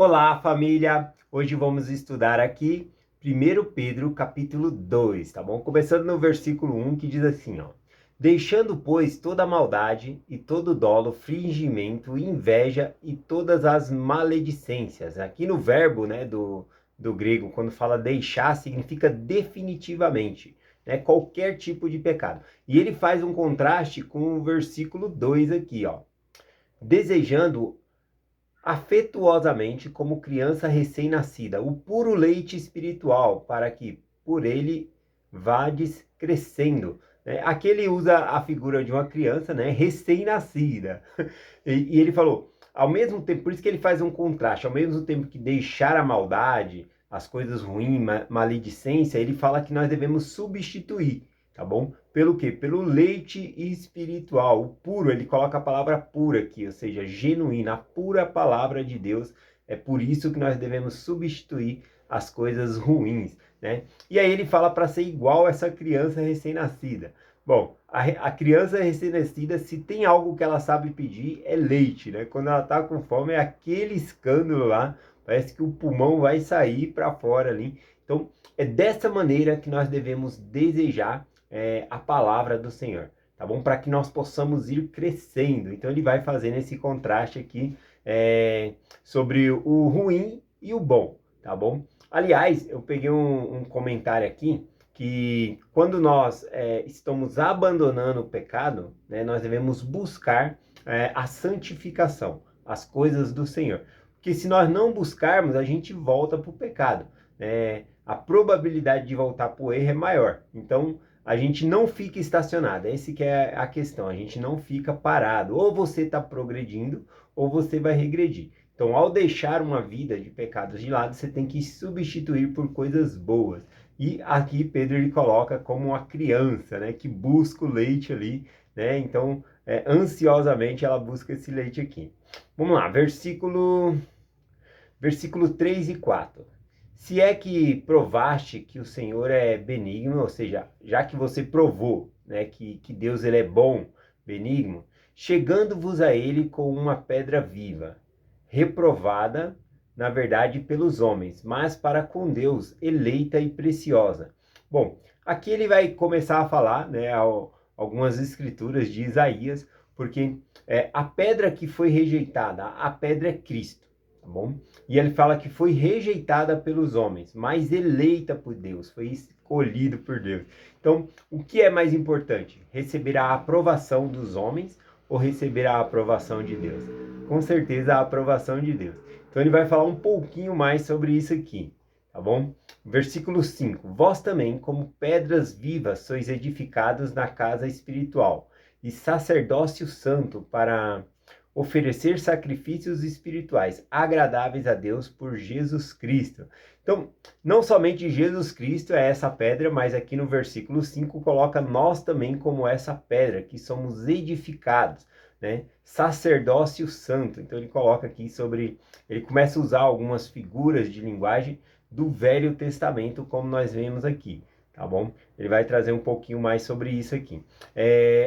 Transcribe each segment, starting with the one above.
Olá, família! Hoje vamos estudar aqui 1 Pedro, capítulo 2, tá bom? Começando no versículo 1, que diz assim, ó. Deixando, pois, toda maldade e todo dolo, fingimento, inveja e todas as maledicências. Aqui no verbo, né, do grego, quando fala deixar, significa definitivamente, né, qualquer tipo de pecado. E ele faz um contraste com o versículo 2 aqui, ó. Desejando afetuosamente como criança recém-nascida, o puro leite espiritual, para que por ele vades crescendo. Aqui ele usa a figura de uma criança, né, recém-nascida. E ele falou, ao mesmo tempo, por isso que ele faz um contraste, ao mesmo tempo que deixar a maldade, as coisas ruins, maledicência, ele fala que nós devemos substituir, tá bom? Pelo quê? Pelo leite espiritual, o puro, ele coloca a palavra pura aqui, ou seja, genuína, a pura palavra de Deus. É por isso que nós devemos substituir as coisas ruins, né? E aí ele fala para ser igual a essa criança recém-nascida. Bom, a criança recém-nascida, se tem algo que ela sabe pedir, é leite, né? Quando ela tá com fome, é aquele escândalo lá, parece que o pulmão vai sair para fora ali. Então, é dessa maneira que nós devemos desejar a palavra do Senhor, tá bom? Para que nós possamos ir crescendo. Então ele vai fazendo esse contraste aqui sobre o ruim e o bom, tá bom? Aliás, eu peguei um comentário aqui que quando nós estamos abandonando o pecado, né, nós devemos buscar a santificação, as coisas do Senhor. Porque se nós não buscarmos, a gente volta para o pecado. A probabilidade de voltar para o erro é maior. Então, a gente não fica estacionado. Essa que é a questão. A gente não fica parado. Ou você está progredindo, ou você vai regredir. Então, ao deixar uma vida de pecados de lado, você tem que substituir por coisas boas. E aqui Pedro ele coloca como uma criança, né, que busca o leite ali, né? Então, ansiosamente ela busca esse leite aqui. Vamos lá, versículo 3 e 4. Se é que provaste que o Senhor é benigno, ou seja, já que você provou, né, que Deus ele é bom, benigno, chegando-vos a ele com uma pedra viva, reprovada, na verdade, pelos homens, mas para com Deus, eleita e preciosa. Bom, aqui ele vai começar a falar, né, algumas escrituras de Isaías, porque a pedra que foi rejeitada, a pedra é Cristo, tá bom? E ele fala que foi rejeitada pelos homens, mas eleita por Deus, foi escolhido por Deus. Então, o que é mais importante? Receber a aprovação dos homens ou receber a aprovação de Deus? Com certeza a aprovação de Deus. Então ele vai falar um pouquinho mais sobre isso aqui, tá bom? Versículo 5. Vós também, como pedras vivas, sois edificados na casa espiritual e sacerdócio santo para oferecer sacrifícios espirituais agradáveis a Deus por Jesus Cristo. Então, não somente Jesus Cristo é essa pedra, mas aqui no versículo 5 coloca nós também como essa pedra, que somos edificados, né? Sacerdócio santo. Então ele coloca aqui ele começa a usar algumas figuras de linguagem do Velho Testamento, como nós vemos aqui, tá bom? Ele vai trazer um pouquinho mais sobre isso aqui.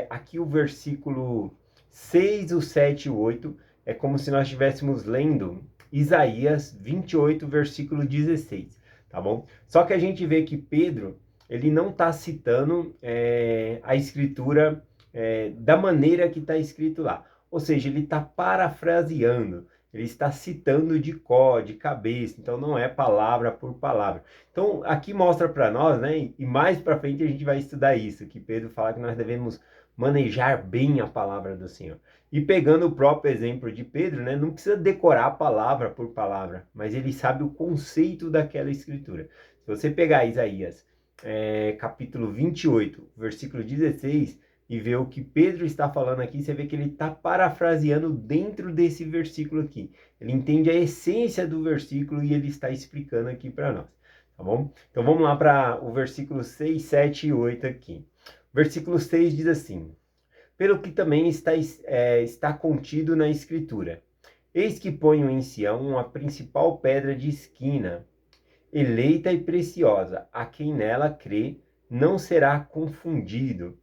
Aqui o versículo 6, o 7 e o 8 é como se nós estivéssemos lendo Isaías 28, versículo 16, tá bom? Só que a gente vê que Pedro, ele não está citando a escritura da maneira que está escrito lá. Ou seja, ele está parafraseando, ele está citando de cor, de cabeça, então não é palavra por palavra. Então aqui mostra para nós, né, e mais para frente a gente vai estudar isso, que Pedro fala que nós devemos manejar bem a palavra do Senhor. E pegando o próprio exemplo de Pedro, né, não precisa decorar palavra por palavra, mas ele sabe o conceito daquela escritura. Se você pegar Isaías capítulo 28, versículo 16, e ver o que Pedro está falando aqui, você vê que ele está parafraseando dentro desse versículo aqui. Ele entende a essência do versículo e ele está explicando aqui para nós, tá bom? Então vamos lá para o versículo 6, 7 e 8 aqui. Versículo 6 diz assim: pelo que também está contido na Escritura. Eis que ponho em Sião a principal pedra de esquina, eleita e preciosa. A quem nela crê não será confundido,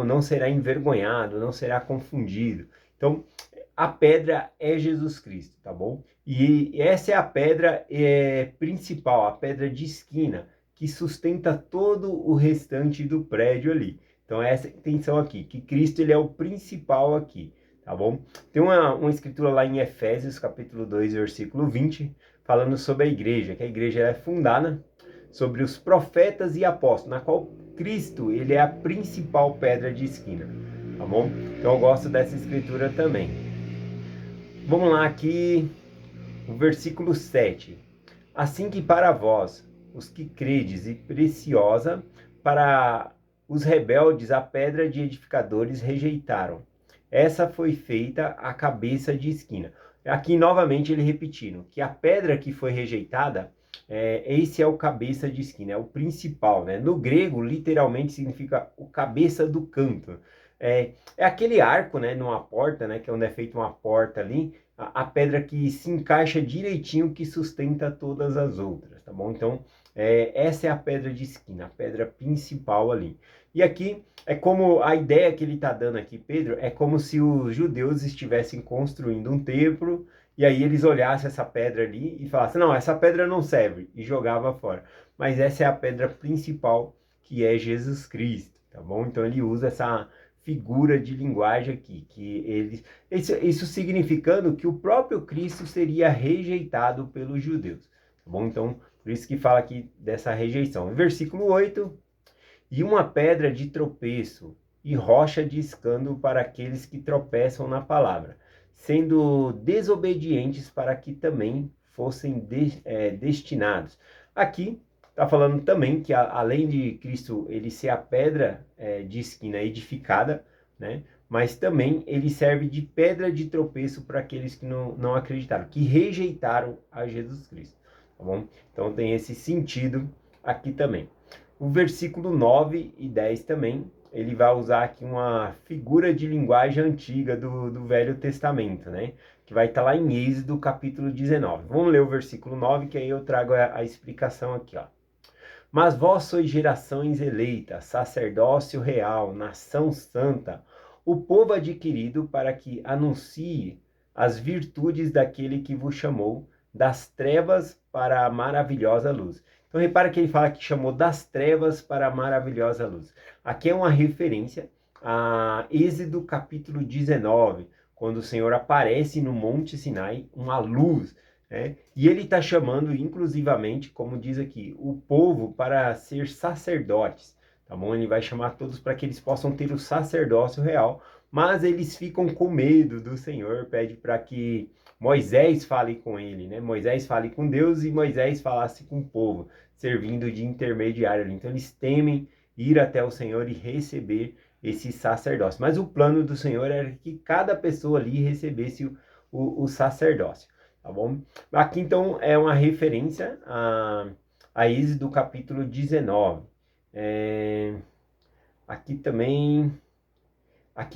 não será envergonhado, não será confundido. Então, a pedra é Jesus Cristo, tá bom? E essa é a pedra principal, a pedra de esquina, que sustenta todo o restante do prédio ali. Então essa é a intenção aqui, que Cristo ele é o principal aqui, tá bom? Tem uma escritura lá em Efésios, capítulo 2, versículo 20, falando sobre a igreja, que a igreja é fundada sobre os profetas e apóstolos, na qual Cristo ele é a principal pedra de esquina, tá bom? Então eu gosto dessa escritura também. Vamos lá aqui, o versículo 7. Assim que para vós, os que credes, e preciosa, para os rebeldes a pedra de edificadores rejeitaram. Essa foi feita a cabeça de esquina. Aqui novamente ele repetindo, que a pedra que foi rejeitada, esse é o cabeça de esquina, é o principal, né? No grego, literalmente significa o cabeça do canto. É aquele arco, né, numa porta, né, que é onde é feita uma porta ali, a pedra que se encaixa direitinho, que sustenta todas as outras, tá bom? Então, essa é a pedra de esquina, a pedra principal ali. E aqui, é como a ideia que ele está dando aqui, Pedro, é como se os judeus estivessem construindo um templo, e aí eles olhassem essa pedra ali e falassem, não, essa pedra não serve, e jogava fora. Mas essa é a pedra principal, que é Jesus Cristo, tá bom? Então ele usa essa figura de linguagem aqui, que eles, isso significando que o próprio Cristo seria rejeitado pelos judeus, tá bom? Então, por isso que fala aqui dessa rejeição. Versículo 8, e uma pedra de tropeço e rocha de escândalo para aqueles que tropeçam na palavra, sendo desobedientes para que também fossem destinados. Aqui está falando também que além de Cristo ele ser a pedra de esquina edificada, né? Mas também ele serve de pedra de tropeço para aqueles que não acreditaram, que rejeitaram a Jesus Cristo, tá bom? Então tem esse sentido aqui também. O versículo 9 e 10 também, ele vai usar aqui uma figura de linguagem antiga do Velho Testamento, né? Que vai estar lá em Êxodo, capítulo 19. Vamos ler o versículo 9, que aí eu trago a explicação aqui, ó. Mas vós sois gerações eleitas, sacerdócio real, nação santa, o povo adquirido para que anuncie as virtudes daquele que vos chamou das trevas para a maravilhosa luz. Então repara que ele fala que chamou das trevas para a maravilhosa luz. Aqui é uma referência a Êxodo capítulo 19, quando o Senhor aparece no Monte Sinai, uma luz, né? E ele está chamando, inclusivamente, como diz aqui, o povo para ser sacerdotes, tá bom? Ele vai chamar todos para que eles possam ter o sacerdócio real, mas eles ficam com medo do Senhor, pede para que Moisés fale com ele, né? Moisés fale com Deus e Moisés falasse com o povo, servindo de intermediário ali. Então eles temem ir até o Senhor e receber esse sacerdócio. Mas o plano do Senhor era que cada pessoa ali recebesse o sacerdócio, tá bom? Aqui então é uma referência a Êxodo capítulo 19. Aqui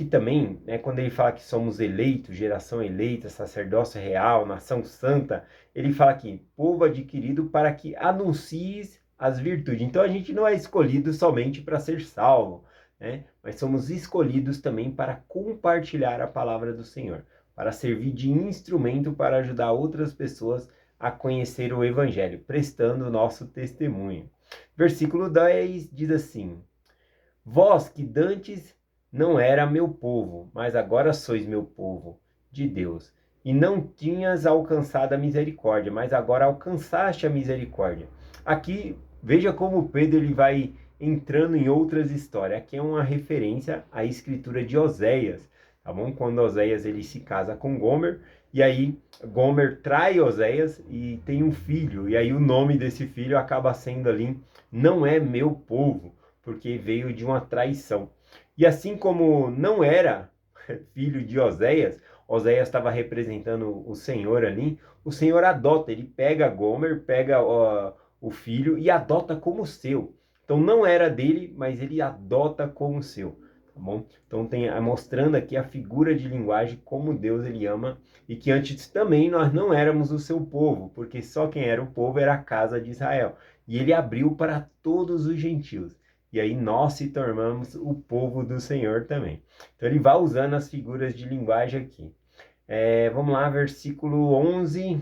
também, né, quando ele fala que somos eleitos, geração eleita, sacerdócio real, nação santa, ele fala aqui, povo adquirido para que anuncies as virtudes. Então a gente não é escolhido somente para ser salvo, né, mas somos escolhidos também para compartilhar a palavra do Senhor, para servir de instrumento para ajudar outras pessoas a conhecer o Evangelho, prestando o nosso testemunho. Versículo 10 diz assim, vós que dantes não era meu povo, mas agora sois meu povo de Deus. E não tinhas alcançado a misericórdia, mas agora alcançaste a misericórdia. Aqui, veja como Pedro ele vai entrando em outras histórias. Aqui é uma referência à escritura de Oséias, tá bom? Quando Oséias ele se casa com Gomer, e aí Gomer trai Oséias e tem um filho. E aí o nome desse filho acaba sendo ali, não é meu povo, porque veio de uma traição. E assim como não era filho de Oséias, Oséias estava representando o Senhor ali, o Senhor adota, ele pega Gomer, pega o filho e adota como seu. Então não era dele, mas ele adota como seu, tá bom? Então tem mostrando aqui a figura de linguagem, como Deus ele ama, e que antes também nós não éramos o seu povo, porque só quem era o povo era a casa de Israel. E ele abriu para todos os gentios. E aí nós se tornamos o povo do Senhor também. Então ele vai usando as figuras de linguagem aqui. Vamos lá, versículo 11.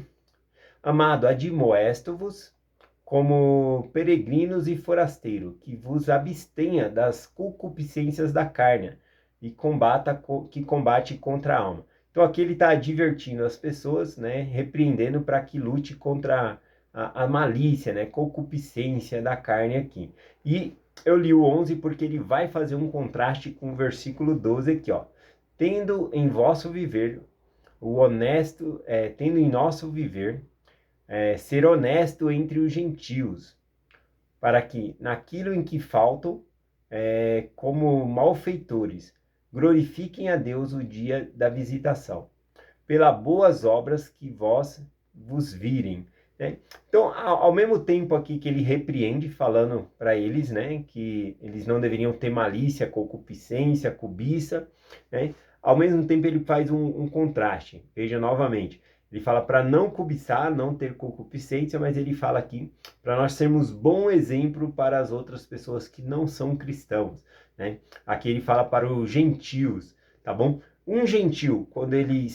Amado, admoesto-vos como peregrinos e forasteiro, que vos abstenha das concupiscências da carne e que combate contra a alma. Então aqui ele está advertindo as pessoas, né, repreendendo para que lute contra a malícia, né, concupiscência da carne aqui. E eu li o 11 porque ele vai fazer um contraste com o versículo 12 aqui, ó. Tendo em vosso viver o honesto, tendo em nosso viver ser honesto entre os gentios, para que, naquilo em que faltam, como malfeitores, glorifiquem a Deus o dia da visitação, pelas boas obras que vós vos virem. Né? Então, ao mesmo tempo aqui que ele repreende, falando para eles, né, que eles não deveriam ter malícia, concupiscência, cobiça, né? Ao mesmo tempo ele faz um contraste. Veja novamente, ele fala para não cobiçar, não ter concupiscência, mas ele fala aqui para nós sermos bom exemplo para as outras pessoas que não são cristãos, né? Aqui ele fala para os gentios, tá bom? Um gentil, quando ele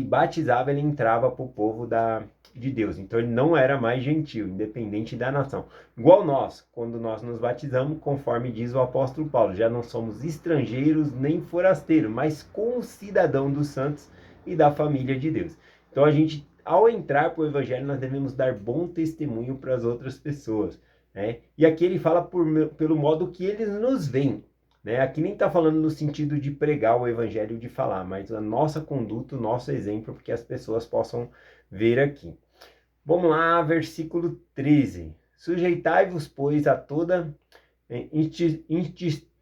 batizava, ele entrava para o povo de Deus. Então ele não era mais gentil, independente da nação. Igual nós, quando nós nos batizamos, conforme diz o apóstolo Paulo, já não somos estrangeiros nem forasteiros, mas concidadão dos santos e da família de Deus. Então a gente, ao entrar para o evangelho, nós devemos dar bom testemunho para as outras pessoas, né? E aqui ele fala pelo modo que eles nos veem. Né? Aqui nem está falando no sentido de pregar o evangelho, de falar, mas a nossa conduta, o nosso exemplo, porque as pessoas possam ver aqui. Vamos lá, versículo 13. Sujeitai-vos, pois, a toda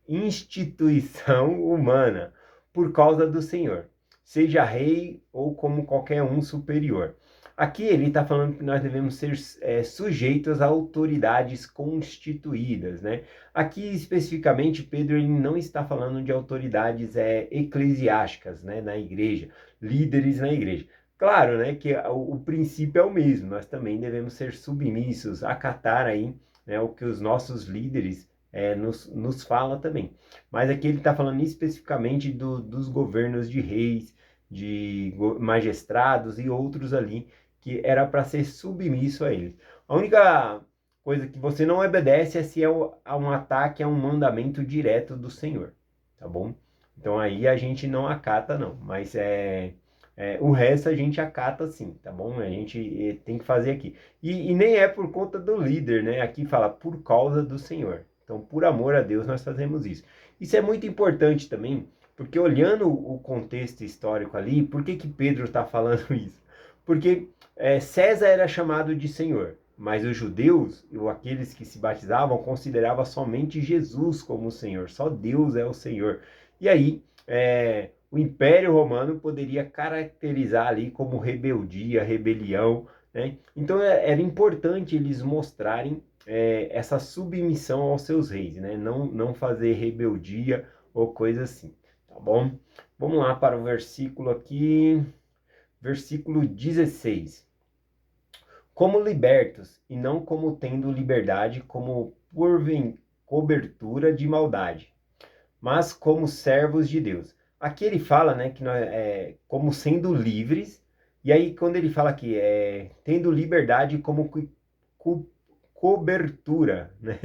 instituição humana, por causa do Senhor, seja rei ou como qualquer um superior. Aqui ele está falando que nós devemos ser sujeitos a autoridades constituídas, né? Aqui especificamente Pedro ele não está falando de autoridades eclesiásticas, né, na igreja, líderes na igreja. Claro, né, que o princípio é o mesmo, nós também devemos ser submissos, acatar aí, né, o que os nossos líderes nos fala também. Mas aqui ele está falando especificamente dos governos de reis, de magistrados e outros ali, que era para ser submisso a eles. A única coisa que você não obedece é se é um ataque a um mandamento direto do Senhor, tá bom? Então aí a gente não acata não, mas o resto a gente acata sim, tá bom? A gente tem que fazer aqui. E nem é por conta do líder, né? Aqui fala por causa do Senhor. Então, por amor a Deus, nós fazemos isso. Isso é muito importante também, porque olhando o contexto histórico ali, por que Pedro está falando isso? Porque César era chamado de Senhor, mas os judeus, ou aqueles que se batizavam, consideravam somente Jesus como o Senhor, só Deus é o Senhor. E aí, o Império Romano poderia caracterizar ali como rebeldia, rebelião, né? Então era importante eles mostrarem essa submissão aos seus reis, né? Não fazer rebeldia ou coisa assim, tá bom? Vamos lá para o versículo aqui, versículo 16. Como libertos, e não como tendo liberdade, como por cobertura de maldade, mas como servos de Deus. Aqui ele fala, né, que nós, como sendo livres, e aí quando ele fala aqui, tendo liberdade como cobertura, né?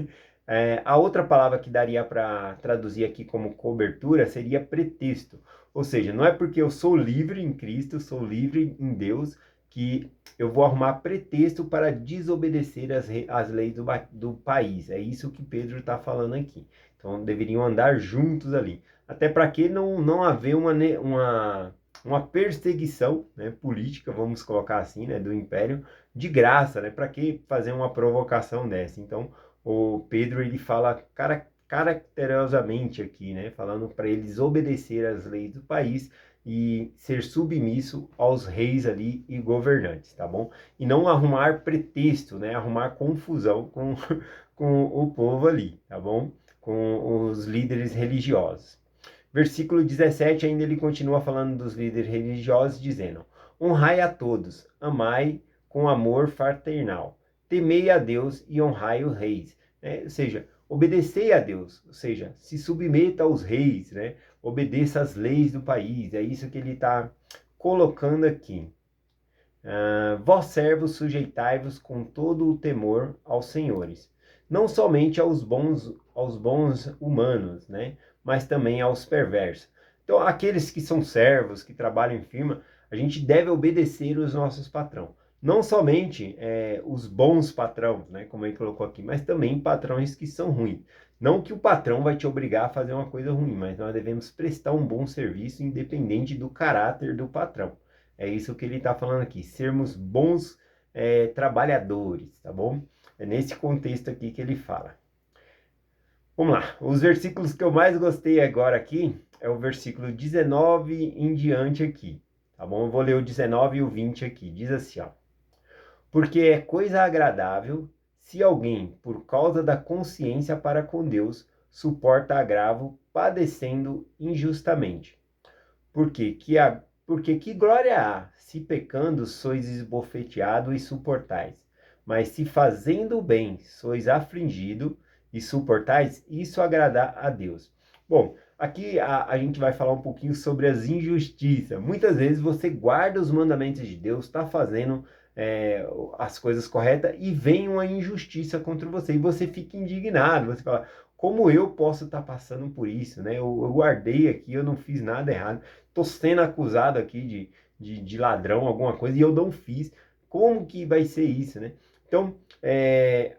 A outra palavra que daria para traduzir aqui como cobertura seria pretexto. Ou seja, não é porque eu sou livre em Cristo, sou livre em Deus, que eu vou arrumar pretexto para desobedecer as leis do país. É isso que Pedro está falando aqui. Então deveriam andar juntos ali. Até para que não haver uma perseguição, né, política, vamos colocar assim, né, do império, de graça, né? Para que fazer uma provocação dessa? Então, o Pedro ele fala caracterosamente aqui, né? Falando para eles obedecer às leis do país e ser submisso aos reis ali e governantes, tá bom? E não arrumar pretexto, né? Arrumar confusão com o povo ali, tá bom? Com os líderes religiosos. Versículo 17, ainda ele continua falando dos líderes religiosos, dizendo: honrai a todos, amai com amor fraternal, temei a Deus e honrai os reis. Ou seja, obedecei a Deus, ou seja, se submeta aos reis, né? Obedeça às leis do país. É isso que ele está colocando aqui. Vós servos, sujeitai-vos com todo o temor aos senhores, não somente aos bons humanos, né? Mas também aos perversos. Então, aqueles que são servos, que trabalham em firma, a gente deve obedecer os nossos patrões. Não somente os bons patrões, né? Como ele colocou aqui, mas também patrões que são ruins. Não que o patrão vai te obrigar a fazer uma coisa ruim, mas nós devemos prestar um bom serviço independente do caráter do patrão. É isso que ele está falando aqui, sermos bons trabalhadores, tá bom? É nesse contexto aqui que ele fala. Vamos lá, os versículos que eu mais gostei agora aqui é o versículo 19 em diante aqui, tá bom? Eu vou ler o 19 e o 20 aqui, diz assim, ó. Porque é coisa agradável se alguém, por causa da consciência para com Deus, suporta agravo, padecendo injustamente. Porque que glória há, se pecando sois esbofeteado e suportais. Mas se fazendo o bem sois afligido e suportais, isso agrada a Deus. Bom, aqui a gente vai falar um pouquinho sobre as injustiças. Muitas vezes você guarda os mandamentos de Deus, está fazendo as coisas corretas e vem uma injustiça contra você. E você fica indignado, você fala, como eu posso estar passando por isso, né? Eu guardei aqui, eu não fiz nada errado. Estou sendo acusado aqui de ladrão, alguma coisa, e eu não fiz. Como que vai ser isso, né? Então,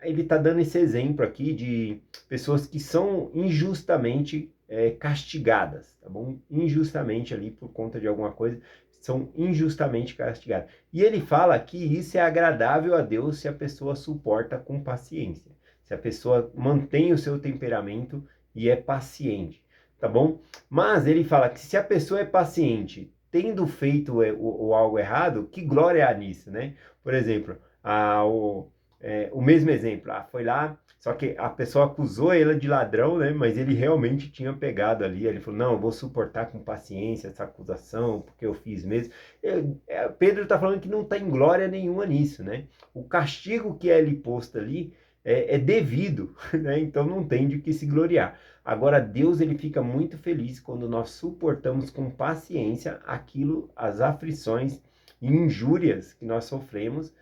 ele está dando esse exemplo aqui de pessoas que são injustamente castigadas, tá bom? Injustamente ali por conta de alguma coisa, são injustamente castigadas. E ele fala que isso é agradável a Deus se a pessoa suporta com paciência, se a pessoa mantém o seu temperamento e é paciente, tá bom? Mas ele fala que se a pessoa é paciente, tendo feito o algo errado, que glória há nisso, né? Por exemplo, o mesmo exemplo, foi lá, só que a pessoa acusou ele de ladrão, né? Mas ele realmente tinha pegado ali, ele falou, não, eu vou suportar com paciência essa acusação, porque eu fiz mesmo. Pedro está falando que não tem glória nenhuma nisso, né? O castigo que é lhe posto ali é devido, né? Então não tem de que se gloriar. Agora, Deus ele fica muito feliz quando nós suportamos com paciência as aflições e injúrias que nós sofremos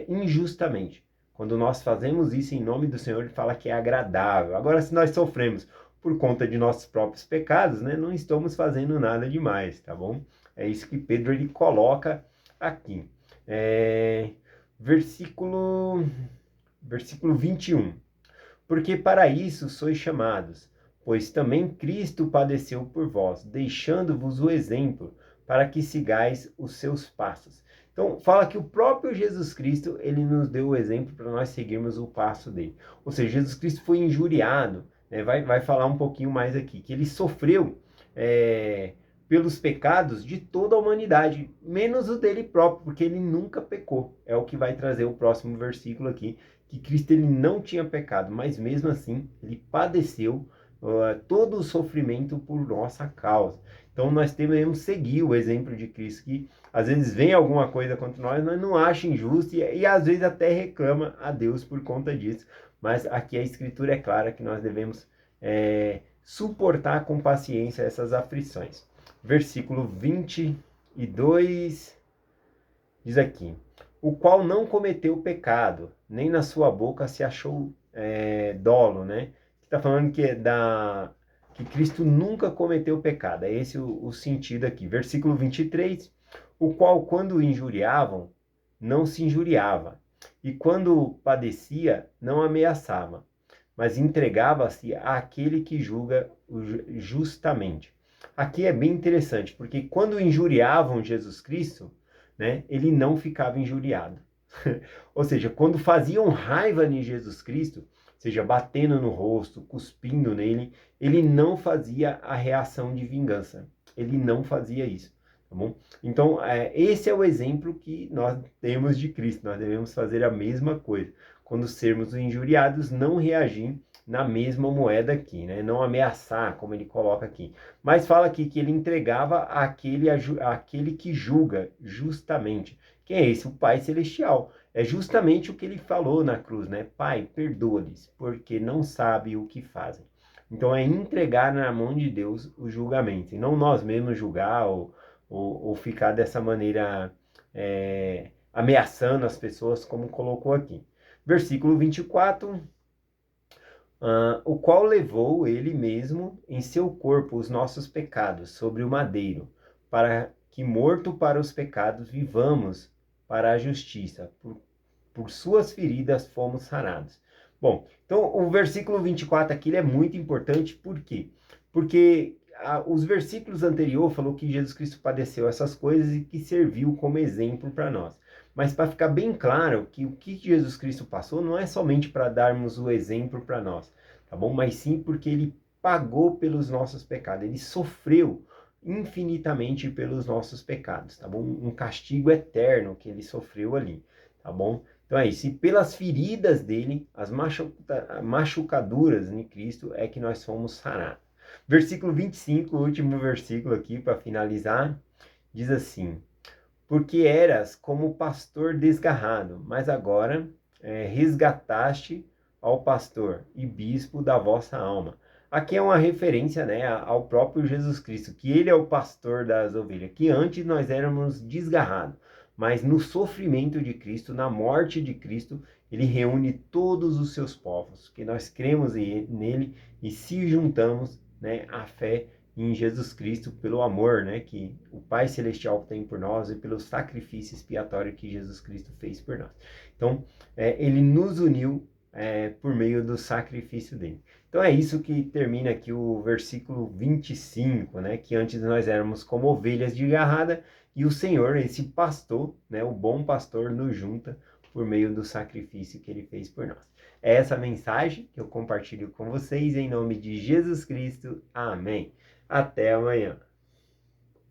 injustamente. Quando nós fazemos isso em nome do Senhor, ele fala que é agradável. Agora, se nós sofremos por conta de nossos próprios pecados, né, não estamos fazendo nada demais, tá bom? É isso que Pedro ele coloca aqui. Versículo 21. Porque para isso sois chamados, pois também Cristo padeceu por vós, deixando-vos o exemplo, para que sigais os seus passos. Então, fala que o próprio Jesus Cristo, ele nos deu o exemplo para nós seguirmos o passo dele. Ou seja, Jesus Cristo foi injuriado, né? Vai falar um pouquinho mais aqui, que ele sofreu pelos pecados de toda a humanidade, menos o dele próprio, porque ele nunca pecou. É o que vai trazer o próximo versículo aqui, que Cristo ele não tinha pecado, mas mesmo assim ele padeceu todo o sofrimento por nossa causa. Então nós devemos seguir o exemplo de Cristo, que às vezes vem alguma coisa contra nós não acha injusto e às vezes até reclama a Deus por conta disso. Mas aqui a Escritura é clara que nós devemos suportar com paciência essas aflições. Versículo 22 diz aqui, o qual não cometeu pecado, nem na sua boca se achou dolo, né? Está falando que Cristo nunca cometeu pecado. É esse o sentido aqui. Versículo 23, o qual quando injuriavam, não se injuriava, e quando padecia, não ameaçava, mas entregava-se àquele que julga justamente. Aqui é bem interessante, porque quando injuriavam Jesus Cristo, né, ele não ficava injuriado. Ou seja, quando faziam raiva em Jesus Cristo, seja batendo no rosto, cuspindo nele, ele não fazia a reação de vingança. Ele não fazia isso, tá bom? Então, esse é o exemplo que nós temos de Cristo. Nós devemos fazer a mesma coisa. Quando sermos injuriados, não reagir na mesma moeda aqui, né? Não ameaçar, como ele coloca aqui. Mas fala aqui que ele entregava àquele que julga justamente. Quem é esse? O Pai Celestial. É justamente o que ele falou na cruz, né? Pai, perdoa-lhes, porque não sabem o que fazem. Então é entregar na mão de Deus o julgamento, e não nós mesmos julgar ou ou ficar dessa maneira ameaçando as pessoas, como colocou aqui. Versículo 24. O qual levou ele mesmo em seu corpo os nossos pecados sobre o madeiro, para que, morto para os pecados, vivamos para a justiça. Por suas feridas fomos sarados. Bom, então o versículo 24 aqui ele é muito importante, por quê? Porque os versículos anteriores falou que Jesus Cristo padeceu essas coisas e que serviu como exemplo para nós. Mas para ficar bem claro que o que Jesus Cristo passou não é somente para darmos o exemplo para nós, tá bom? Mas sim porque ele pagou pelos nossos pecados, ele sofreu infinitamente pelos nossos pecados, tá bom? Um castigo eterno que ele sofreu ali, tá bom? Então é isso, e pelas feridas dele, as machucaduras em Cristo, é que nós fomos sarados. Versículo 25, o último versículo aqui para finalizar, diz assim: porque eras como pastor desgarrado, mas agora resgataste ao pastor e bispo da vossa alma. Aqui é uma referência, né, ao próprio Jesus Cristo, que ele é o pastor das ovelhas, que antes nós éramos desgarrados, mas no sofrimento de Cristo, na morte de Cristo, ele reúne todos os seus povos, que nós cremos nele e se juntamos, né, à fé em Jesus Cristo, pelo amor, né, que o Pai Celestial tem por nós e pelo sacrifício expiatório que Jesus Cristo fez por nós. Então, ele nos uniu por meio do sacrifício dele. Então é isso que termina aqui o versículo 25, né, que antes nós éramos como ovelhas de garrada e o Senhor, esse pastor, né, o bom pastor, nos junta por meio do sacrifício que ele fez por nós. É essa mensagem que eu compartilho com vocês em nome de Jesus Cristo. Amém. Até amanhã.